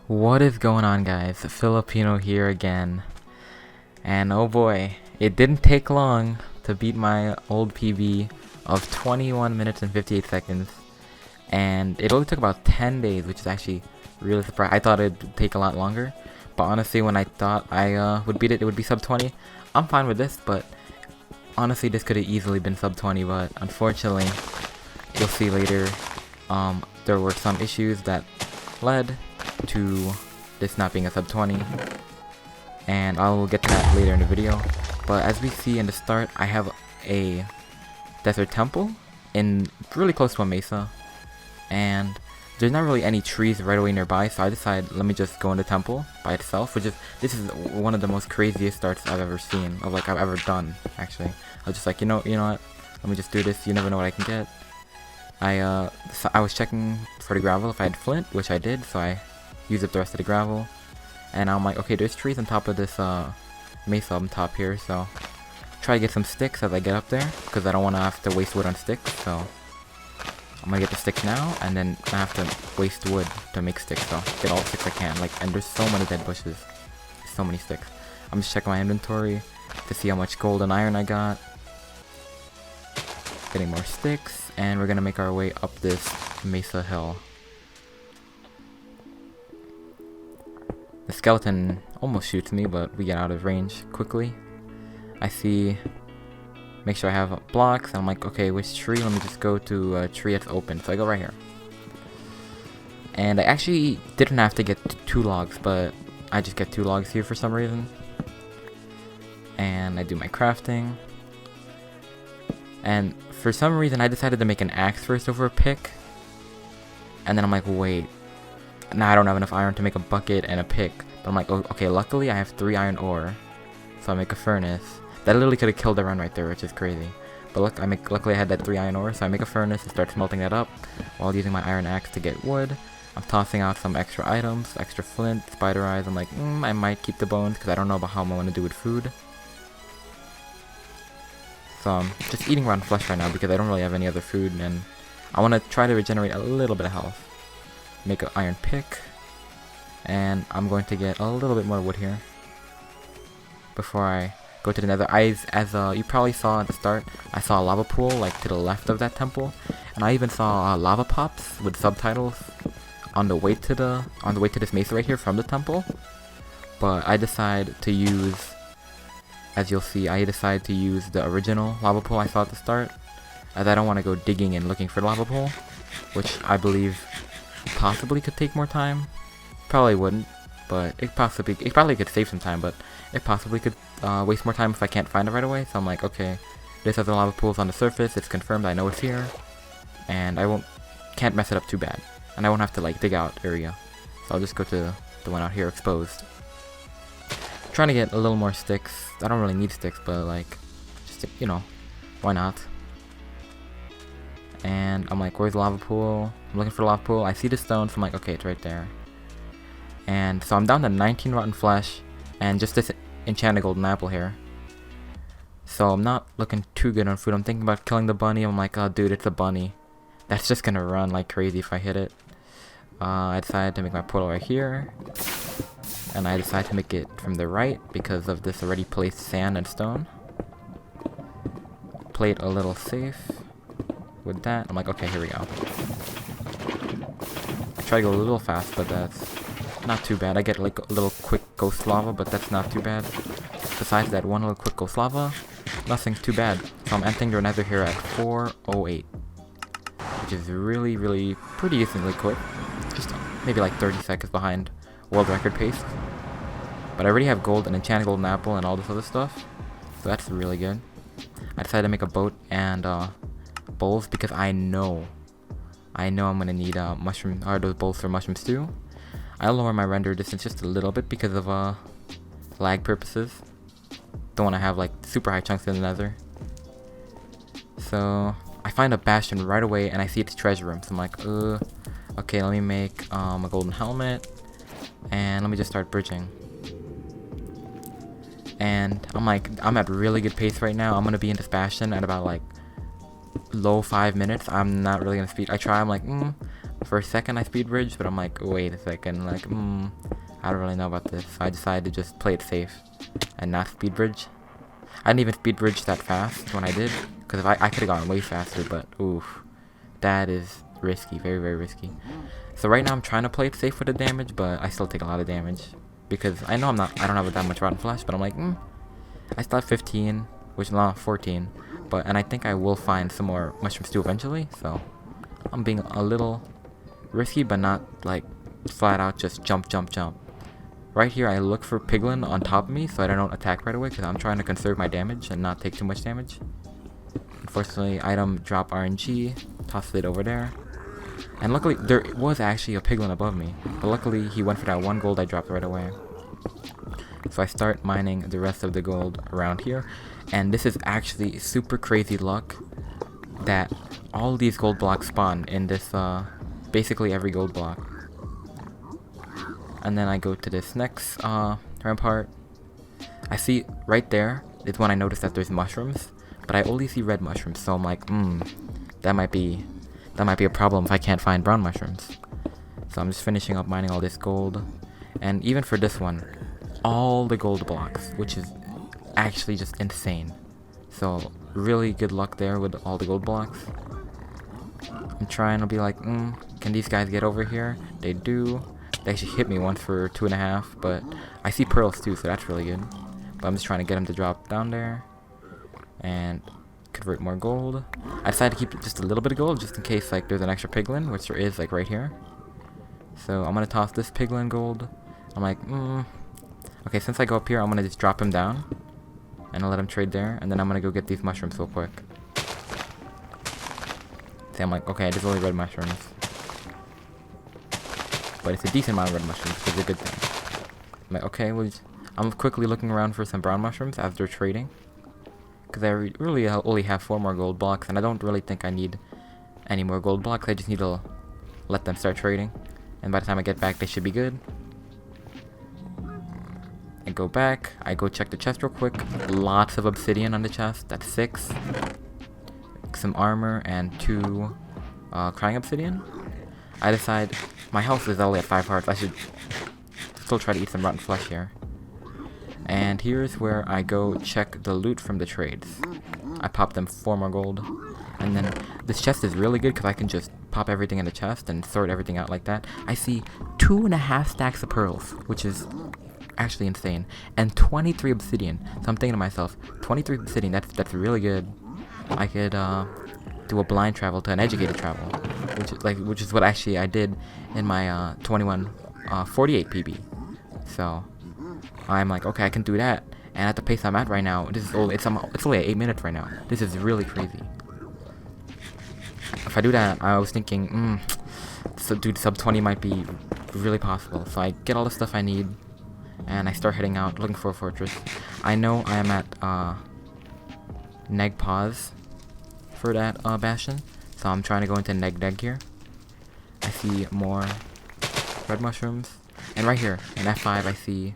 What is going on, guys? Filipino here again. And oh boy, it didn't take long to beat my old PB of 21 minutes and 58 seconds. And it only took about 10 days, which is actually really surprising. I thought it'd take a lot longer. But honestly, when I thought I would beat it, it would be sub 20. I'm fine with this, but honestly, this could have easily been sub 20. But unfortunately, you'll see later, there were some issues that led to this not being a sub 20, and I'll get to that later in the video. But as we see in the start, I have a desert temple in really close to a mesa, and there's not really any trees right away nearby, so I decided let me just go in the temple by itself, which is, this is one of the most craziest starts I've ever seen, of like I've ever done actually. I was just like, you know what, let me just do this, you never know what I can get. So I was checking for the gravel if I had flint, which I did, so I used up the rest of the gravel. And I'm like, okay, there's trees on top of this mesa on top here, so try to get some sticks as I get up there, because I don't want to have to waste wood on sticks. So I'm gonna get the sticks now, and then I have to waste wood to make sticks, so get all the sticks I can. Like, and there's so many dead bushes, so many sticks. I'm just checking my inventory to see how much gold and iron I got. Getting more sticks, and we're gonna make our way up this mesa hill. The skeleton almost shoots me, but we get out of range quickly. I see, make sure I have blocks, and I'm like, okay, which tree? Let me just go to a tree that's open. So I go right here. And I actually didn't have to get 2 logs, but I just get 2 logs here for some reason. And I do my crafting. And for some reason, I decided to make an axe first over a pick. And then I'm like, wait. Now I don't have enough iron to make a bucket and a pick. But I'm like, oh, okay, luckily I have 3 iron ore. So I make a furnace. That literally could have killed the run right there, which is crazy. But look, luckily I had that 3 iron ore, so I make a furnace and start smelting that up while using my iron axe to get wood. I'm tossing out some extra items, extra flint, spider eyes. I'm like, I might keep the bones because I don't know about how I'm going to do with food. So I'm just eating rotten flesh right now because I don't really have any other food, and I want to try to regenerate a little bit of health. Make an iron pick, and I'm going to get a little bit more wood here before I go to the nether. As you probably saw at the start, I saw a lava pool like to the left of that temple, and I even saw lava pops with subtitles on the way to this mesa right here from the temple. But I decided to use, as you'll see, I decided to use the original lava pool I saw at the start, as I don't want to go digging and looking for the lava pool, which I believe possibly could take more time. Probably wouldn't, but it probably could save some time, but it possibly could waste more time if I can't find it right away. So I'm like, okay, this other lava pool's on the surface, it's confirmed, I know it's here, and can't mess it up too bad, and I won't have to like dig out area. So I'll just go to the one out here exposed. Trying to get a little more sticks. I don't really need sticks, but like, just, you know, why not? And I'm like, where's the lava pool? I'm looking for the lava pool. I see the stone, so I'm like, okay, it's right there. And so I'm down to 19 rotten flesh and just this enchanted golden apple here. So I'm not looking too good on food. I'm thinking about killing the bunny. I'm like, oh dude, it's a bunny. That's just gonna run like crazy if I hit it. I decided to make my portal right here. And I decided to make it from the right because of this already placed sand and stone. Play it a little safe with that. I'm like, okay, here we go. I try to go a little fast, but that's not too bad. I get like a little quick ghost lava, but that's not too bad. Besides that one little quick ghost lava, nothing too bad. So I'm entering the nether here at 4:08, which is really, really pretty decently quick. Just maybe like 30 seconds behind world record pace. But I already have gold and enchanted golden apple and all this other stuff, so that's really good. I decided to make a boat and bowls because I know I'm gonna need mushroom, or those bowls for mushroom stew. I'll lower my render distance just a little bit because of lag purposes. Don't want to have like super high chunks in the nether. So I find a bastion right away and I see its treasure room. So I'm like, okay, let me make a golden helmet and let me just start bridging. And I'm like, I'm at really good pace right now. I'm gonna be in this bastion at about like low 5 minutes. I'm not really gonna speed. I try. I'm like, For a second I speed bridged, but I'm like, wait a second, like, I don't really know about this. So I decided to just play it safe and not speed bridge. I didn't even speed bridge that fast when I did, because if I could have gone way faster, but oof, that is risky, very, very risky. So right now I'm trying to play it safe with the damage, but I still take a lot of damage, because I know I don't have that much rotten flesh, but I'm like, I still have 15, which is not 14, and I think I will find some more mushroom stew eventually, so I'm being a little risky, but not like flat out just jump. Right here I look for piglin on top of me so I don't attack right away, because I'm trying to conserve my damage and not take too much damage. Unfortunately, item drop RNG, toss it over there. And luckily, there was actually a piglin above me, but luckily he went for that 1 gold I dropped right away. So I start mining the rest of the gold around here, and this is actually super crazy luck that all these gold blocks spawn in this, basically every gold block. And then I go to this next rampart. I see right there is when I notice that there's mushrooms, but I only see red mushrooms, so I'm like, that might be a problem if I can't find brown mushrooms. So I'm just finishing up mining all this gold, and even for this one, all the gold blocks, which is actually just insane. So really good luck there with all the gold blocks. I'm trying to be like, can these guys get over here? They do. They actually hit me once for 2.5, but I see pearls too, so that's really good. But I'm just trying to get them to drop down there and convert more gold. I decided to keep just a little bit of gold just in case like there's an extra piglin, which there is like right here. So I'm gonna toss this piglin gold. I'm like, okay, since I go up here, I'm gonna just drop him down and I'll let him trade there, and then I'm gonna go get these mushrooms real quick. See, I'm like, okay, there's only red mushrooms, but it's a decent amount of red mushrooms, which is a good thing. I'm like, okay, well, I'm quickly looking around for some brown mushrooms as they're trading, because I really only have 4 more gold blocks, and I don't really think I need any more gold blocks. I just need to let them start trading, and by the time I get back, they should be good. I go back, I go check the chest real quick. Lots of obsidian on the chest, that's 6. Some armor and 2 crying obsidian. I decide my health is only at 5 hearts. I should still try to eat some rotten flesh here. And here's where I go check the loot from the trades. I pop them 4 more gold. And then this chest is really good because I can just pop everything in the chest and sort everything out like that. I see 2.5 stacks of pearls, which is actually insane. And 23 obsidian. So I'm thinking to myself, 23 obsidian, that's really good. I could do a blind travel to an educated travel, which is what actually I did in my 48 PB. So I'm like, okay, I can do that. And at the pace I'm at right now, it's only at 8 minutes right now. This is really crazy. If I do that, I was thinking, so dude, sub 20 might be really possible. So I get all the stuff I need, and I start heading out looking for a fortress. I know I am at neg pause for that bastion, so I'm trying to go into neg here. I see more red mushrooms, and right here in F5 I see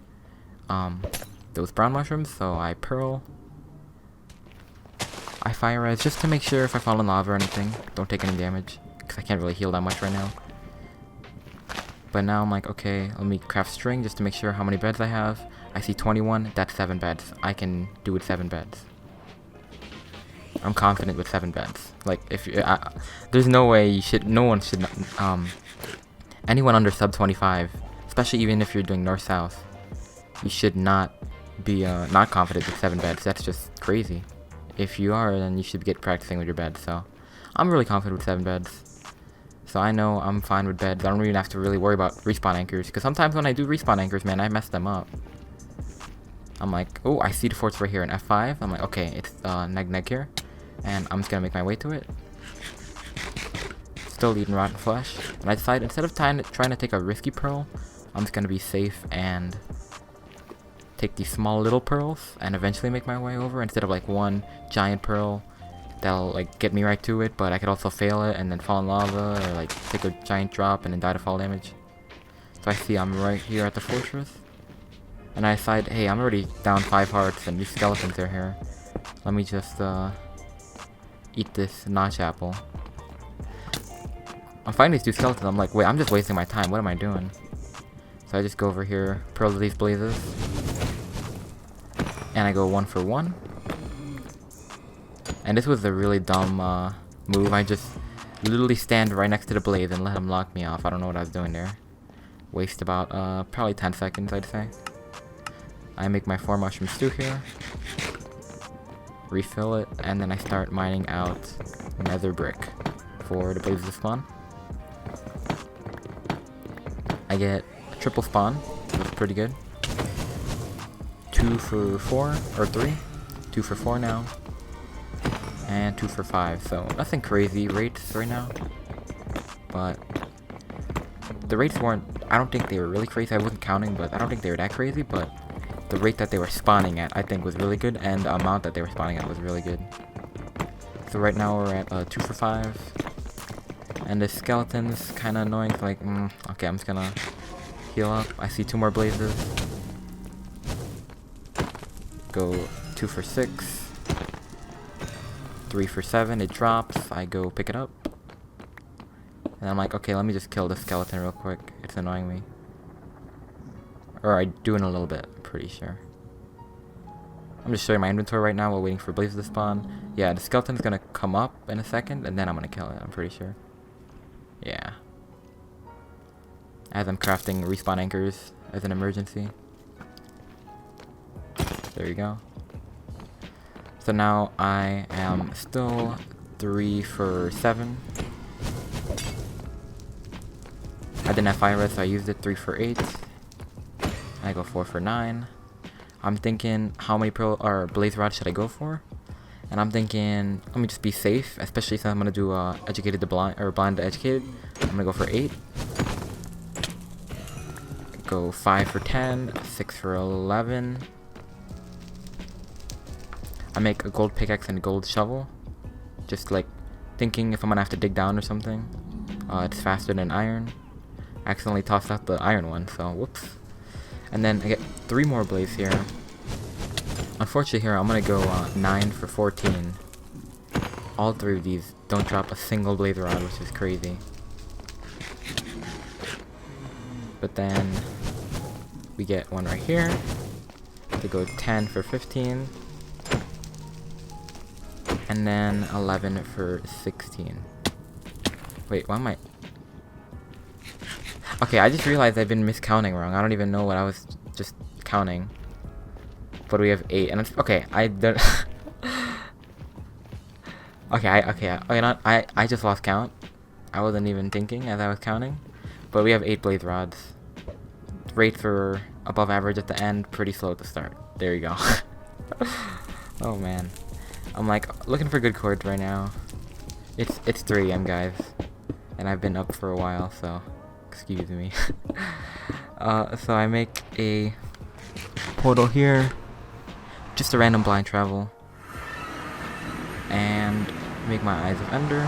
those brown mushrooms, so I pearl, I fire res just to make sure if I fall in lava or anything, don't take any damage, because I can't really heal that much right now. But now I'm like, okay, let me craft string just to make sure how many beds I have. I see 21, that's 7 beds. I can do with 7 beds. I'm confident with 7 beds. Like, if you, there's no way no one should, anyone under sub 25, especially even if you're doing north-south, you should not be, not confident with 7 beds. That's just crazy. If you are, then you should get practicing with your beds, so. I'm really confident with 7 beds. So I know I'm fine with beds. I don't even have to really worry about respawn anchors, because sometimes when I do respawn anchors, man, I mess them up. I'm like, oh, I see the forts right here in F5. I'm like, okay, it's neg here. And I'm just gonna make my way to it. Still eating rotten flesh. And I decide instead of trying to take a risky pearl, I'm just gonna be safe and take these small little pearls and eventually make my way over, instead of like one giant pearl that'll like get me right to it, but I could also fail it and then fall in lava, or like take a giant drop and then die to fall damage. So I see I'm right here at the fortress, and I decide, hey, I'm already down 5 hearts and these skeletons are here. Let me just eat this notch apple. I'm fighting these two skeletons. I'm like, wait, I'm just wasting my time. What am I doing? So I just go over here, pearl these blazes, and I go 1 for 1. And this was a really dumb move. I just literally stand right next to the blaze and let him lock me off. I don't know what I was doing there. Waste about probably 10 seconds, I'd say. I make my 4 mushroom stew here, refill it, and then I start mining out nether brick for the blazes to spawn. I get a triple spawn, that's pretty good. 2 for 4, or 3. 2 for 4 now. And 2 for 5, so nothing crazy rates right now. But the rates weren't, I don't think they were really crazy. I wasn't counting, but I don't think they were that crazy. But the rate that they were spawning at, I think, was really good. And the amount that they were spawning at was really good. So right now we're at 2 for 5. And the skeleton's kind of annoying. So like, okay, I'm just gonna heal up. I see 2 more blazes. Go 2 for 6. 3 for 7, it drops, I go pick it up. And I'm like, okay, let me just kill this skeleton real quick. It's annoying me. Or I do in a little bit, I'm pretty sure. I'm just showing my inventory right now while waiting for blazes to spawn. Yeah, the skeleton's gonna come up in a second, and then I'm gonna kill it, I'm pretty sure. Yeah. As I'm crafting respawn anchors as an emergency. There you go. So now I am still 3 for 7. I didn't have fire red, so I used it. 3 for 8. I go 4 for 9. I'm thinking, how many pearl or blaze rods should I go for? And I'm thinking, let me just be safe, especially since I'm gonna do educated to blind or blind to educated. I'm gonna go for 8. Go 5 for 10. 6 for 11. I make a gold pickaxe and a gold shovel, just like thinking if I'm gonna have to dig down or something. It's faster than iron. I accidentally tossed out the iron one, so whoops. And then I get 3 more blaze here. Unfortunately here I'm gonna go 9 for 14. All 3 of these don't drop a single blaze rod, which is crazy. But then we get one right here to go 10 for 15. And then 11 for 16. Wait, why am I... Okay, I just realized I've been miscounting wrong. I don't even know what I was just counting. But we have 8, and it's... Okay, I don't... I just lost count. I wasn't even thinking as I was counting. But we have 8 blaze rods. Rates are above average at the end, pretty slow at the start. There you go. Oh man. I'm like looking for good chords right now. It's 3 AM, guys, and I've been up for a while, so excuse me. So I make a portal here, just a random blind travel, and make my eyes of ender,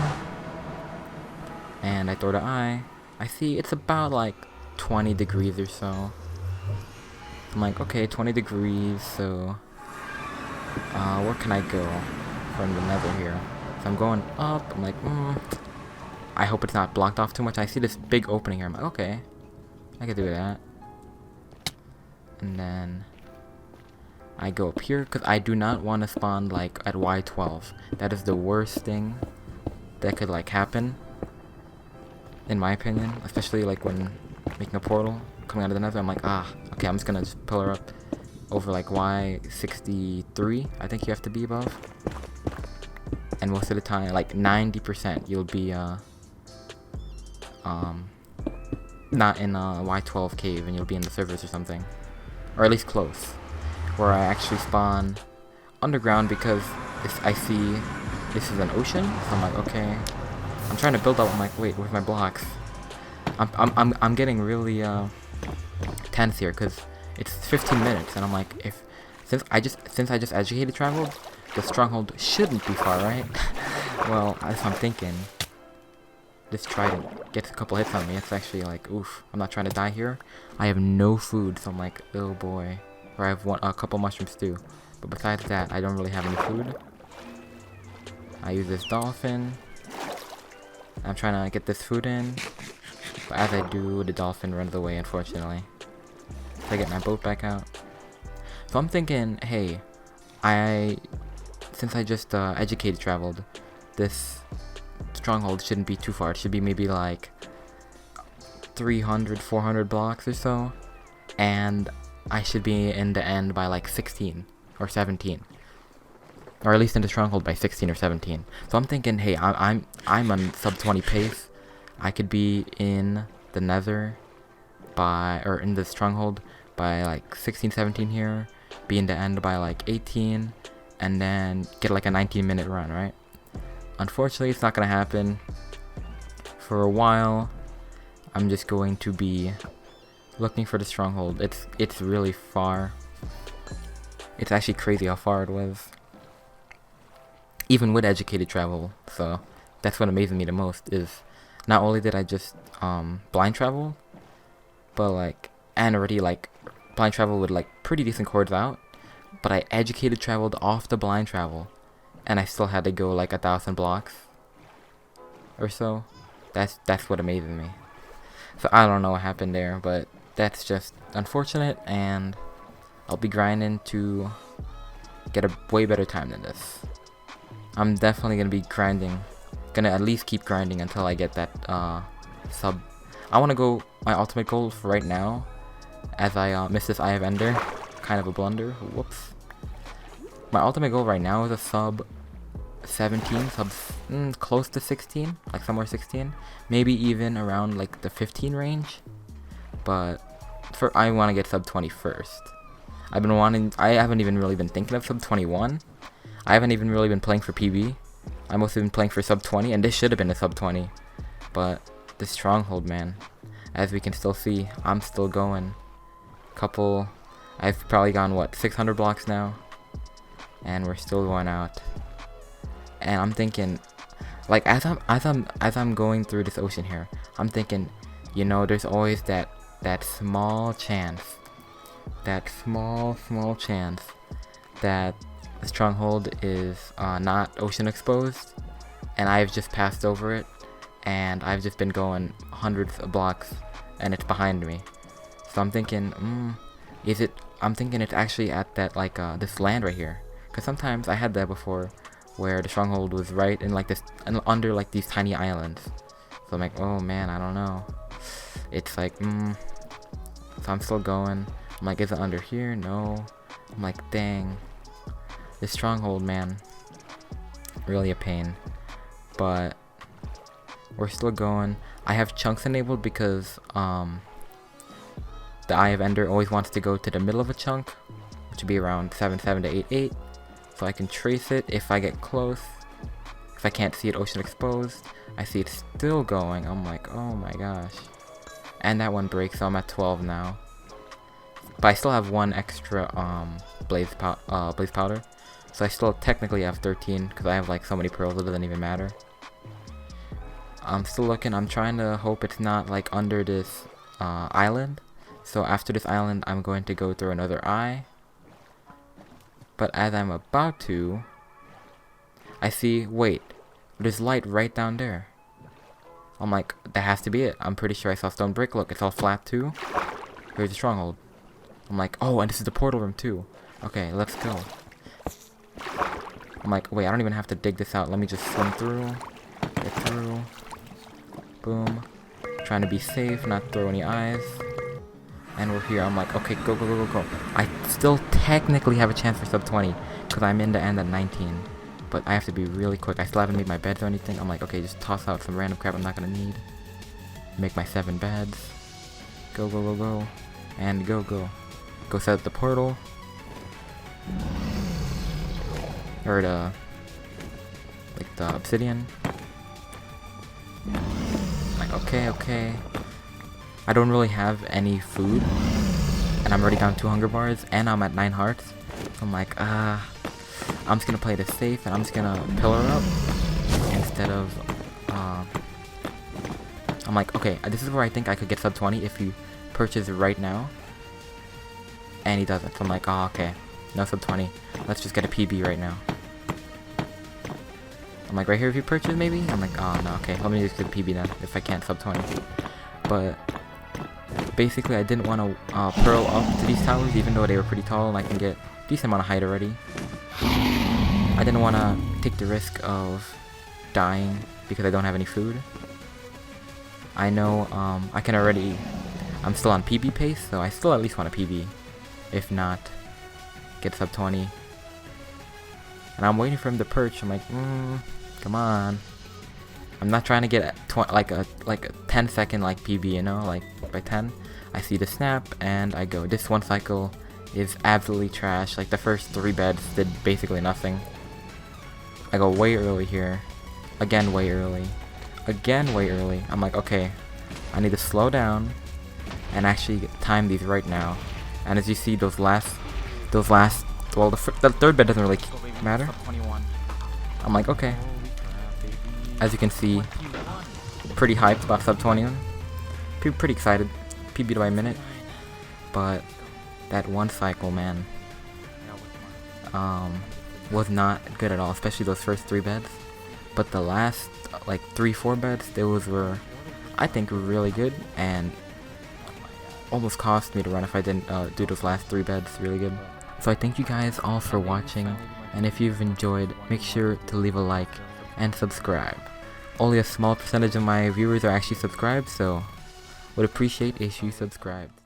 and I throw the eye. I see it's about like 20 degrees or so. I'm like, okay, 20 degrees, so where can I go from the nether here? So I'm going up. I'm like, I hope it's not blocked off too much. I see this big opening here. I'm like, okay, I could do that. And then I go up here because I do not want to spawn like at Y12. That is the worst thing that could like happen, in my opinion. Especially like when making a portal coming out of the nether. I'm like, okay, I'm just gonna just pillar up over like Y63, I think you have to be above. And most of the time, like 90%, you'll be not in a Y12 cave, and you'll be in the servers or something, or at least close. Where I actually spawn underground because I see this is an ocean, so I'm like, okay. I'm trying to build up. I'm like, wait, where's my blocks? I'm getting really tense here because it's 15 minutes, and I'm like, since I just educated traveled, the stronghold shouldn't be far, right? Well, that's what I'm thinking. Just try to get a couple hits on me. It's actually like, oof. I'm not trying to die here. I have no food, so I'm like, oh boy. Or I have a couple mushroom stew. But besides that, I don't really have any food. I use this dolphin. I'm trying to get this food in, but as I do, the dolphin runs away, unfortunately. So I get my boat back out. So I'm thinking, hey, since I just educated traveled, this stronghold shouldn't be too far. It should be maybe like 300, 400 blocks or so, and I should be in the end by like 16 or 17, or at least in the stronghold by 16 or 17. So I'm thinking, hey, I'm on sub 20 pace. I could be in the nether or in the stronghold by like 16, 17 here, be in the end by like 18, and then get like a 19-minute run, right? Unfortunately, it's not gonna happen. For a while, I'm just going to be looking for the stronghold. It's really far. It's actually crazy how far it was, even with educated travel. So that's what amazes me the most, is not only did I just blind travel, but like, and already like blind travel with like pretty decent chords out, but I educated traveled off the blind travel, and I still had to go like 1,000 blocks or so. That's what amazes me. So I don't know what happened there, but that's just unfortunate, and I'll be grinding to get a way better time than this. I'm definitely gonna be grinding, gonna at least keep grinding until I get that sub. I want to go, my ultimate goal for right now, as I miss this Eye of Ender, kind of a blunder, whoops. My ultimate goal right now is a sub 17, close to 16, like somewhere 16, maybe even around like the 15 range, but I want to get sub 20 first. I haven't even really been thinking of sub 21. I haven't even really been playing for PB. I mostly been playing for sub 20, and this should have been a sub 20, but the stronghold, man, as we can still see, I'm still going. I've probably gone what, 600 blocks now, and we're still going out. And I'm thinking, like, as I'm going through this ocean here, I'm thinking, you know, there's always that small chance, that small chance that the stronghold is not ocean exposed, and I've just passed over it, and I've just been going hundreds of blocks, and it's behind me. So I'm thinking, I'm thinking it's actually at that, like, this land right here. Because sometimes I had that before, where the stronghold was right in, like, this, under, like, these tiny islands. So I'm like, oh, man, I don't know. It's like, So I'm still going. I'm like, is it under here? No. I'm like, dang. This stronghold, man. Really a pain. But we're still going. I have chunks enabled because, the Eye of Ender always wants to go to the middle of a chunk, which would be around 7.7 to 8.8, so I can trace it if I get close. If I can't see it ocean exposed, I see it still going. I'm like, oh my gosh. And that one breaks, so I'm at 12 now. But I still have one extra blaze powder, so I still technically have 13 because I have like so many pearls it doesn't even matter. I'm still looking. I'm trying to hope it's not like under this island. So after this island, I'm going to go through another eye. But as I'm about to, I see, wait, there's light right down there. I'm like, that has to be it. I'm pretty sure I saw stone brick. Look, it's all flat too. Here's the stronghold. I'm like, oh, and this is the portal room too. Okay, let's go. I'm like, wait, I don't even have to dig this out. Let me just swim through. Get through. Boom. Trying to be safe, not throw any eyes. And we're here. I'm like, okay, go, go, go, go, go. I still technically have a chance for sub 20 because I'm in the end at 19. But I have to be really quick. I still haven't made my beds or anything. I'm like, okay, just toss out some random crap I'm not going to need. Make my 7 beds. Go, go, go, go. And go, go. Go set up the portal. Or the, like, the obsidian. Like, okay, okay. I don't really have any food, and I'm already down 2 hunger bars, and I'm at 9 hearts. So I'm like, I'm just gonna play this safe, and I'm just gonna pillar up instead of, I'm like, okay, this is where I think I could get sub 20 if you purchase it right now. And he doesn't, so I'm like, oh, okay, no sub 20. Let's just get a PB right now. I'm like, right here if you purchase maybe? I'm like, oh no, okay, let me just get the PB then, if I can't sub 20. But basically I didn't want to pearl up to these towers, even though they were pretty tall and I can get a decent amount of height already. I didn't want to take the risk of dying because I don't have any food. I know I can already, I'm still on PB pace, so I still at least want a PB. If not, get sub 20. And I'm waiting for him to perch. I'm like, come on. I'm not trying to get like a 10-second like PB, you know, like by 10. I see the snap and I go. This one cycle is absolutely trash. Like the first 3 beds did basically nothing. I go way early here. Again way early. Again way early. I'm like, okay, I need to slow down and actually time these right now. And as you see, those last, well, the third bed doesn't really matter. I'm like, okay. As you can see, pretty hyped about sub 21. Pretty excited. PB'd by a minute. But that one cycle, man, was not good at all, especially those first 3 beds. But the last, like 3-4 beds, those were, I think, really good, and almost cost me to run if I didn't do those last 3 beds really good. So I thank you guys all for watching, and if you've enjoyed, make sure to leave a like and subscribe. Only a small percentage of my viewers are actually subscribed, so would appreciate if you subscribed.